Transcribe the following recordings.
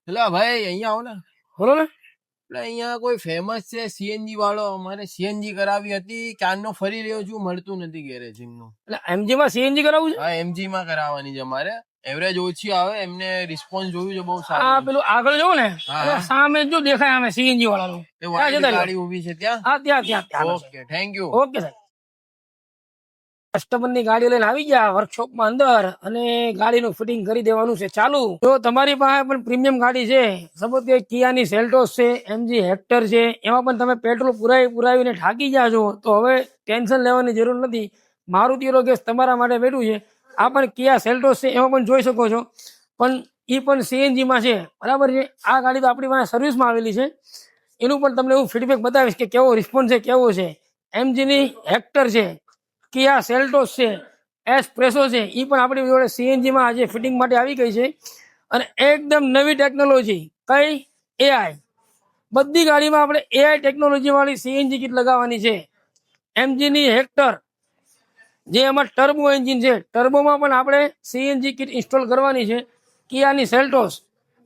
એટલે ભાઈ અહીંયા આવો ને. બોલો ને. એટલે અહીંયા કોઈ ફેમસ છે સીએનજી વાળો, અમારે સીએનજી કરાવી હતી, ક્યારનો ફરી રહ્યો છું, મળતું નથી ગેરેજિંગ નું. એટલે એમજી માં સીએનજી કરાવવું છે? હા, એમજી માં કરાવવાની છે અમારે. એવરેજ ઓછી આવે, એમને રિસ્પોન્સ જોયું છે બહુ આ સારું. પેલું આગળ જોવો ને, એટલે સામે જો દેખાય અમે સીએનજી વાળાનું. એ white ગાડી ઊભી છે ત્યાં. હા, ત્યાં. Okay, thank you. ઓકે સાહેબ. કસ્ટમર ની ગાડી લઈને આવી ગયા વર્કશોપ માં અંદર અને ગાડીનું ફિટિંગ કરી દેવાનું છે ચાલુ. જો તમારી પાસે પણ પ્રીમિયમ ગાડી છે, સપોઝ કે કિયાની સેલ્ટોસ છે, એમજી હેક્ટર છે, એમાં પણ તમે પેટ્રોલ પુરાવીને થાકી ગયા છો, તો હવે ટેન્શન લેવાની જરૂર નથી. મારુતિ એરો ગેસ તમારા માટે બેઠું છે. આ પણ કિયા સેલ્ટોસ છે, એમાં પણ જોઈ શકો છો, પણ એ પણ સીએનજી માં છે, બરાબર છે. આ ગાડી તો આપણી પાસે સર્વિસમાં આવેલી છે, એનું પણ તમને હું ફીડબેક બતાવીશ કે કેવો રિસ્પોન્સ છે, કેવો છે. એમજી ની હેક્ટર છે, કિયા સેલ્ટોસ છે, એસ્પ્રેસો છે, એ પણ આપણી જોડે સીએનજી માં આજે ફિટિંગ માટે આવી ગઈ છે. અને એકદમ નવી ટેકનોલોજી, કઈ એઆઈ, બધી ગાડીમાં આપણે એઆઈ ટેકનોલોજી વાળી સીએનજી કિટ લગાવવાની છે. એમજી ની હેક્ટર જે એમાં ટર્બો એન્જિન છે, ટર્બોમાં પણ આપણે સીએનજી કિટ ઇન્સ્ટોલ કરવાની છે. કિયાની સેલ્ટોસ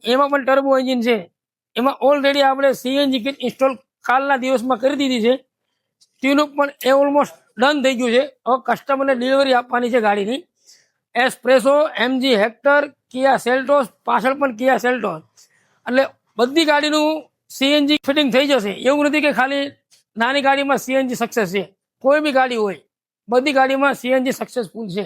એમાં પણ ટર્બો એન્જિન છે, એમાં ઓલરેડી આપણે સીએનજી કિટ ઇન્સ્ટોલ કાલના દિવસમાં કરી દીધી છે. તેનું પણ એ ઓલમોસ્ટ ડન થઈ ગયું છે. હવે કસ્ટમરને ડિલિવરી આપવાની છે ગાડીની. એસ્પ્રેસો, એમજી હેક્ટર, કિયા સેલ્ટોસ, પાછળ પણ કિયા સેલ્ટોસ, એટલે બધી ગાડીનું સીએનજી ફિટિંગ થઈ જશે. એવું નથી કે ખાલી નાની ગાડીમાં સીએનજી સક્સેસ છે, કોઈ બી ગાડી હોય બધી ગાડીમાં સીએનજી સક્સેસફુલ છે.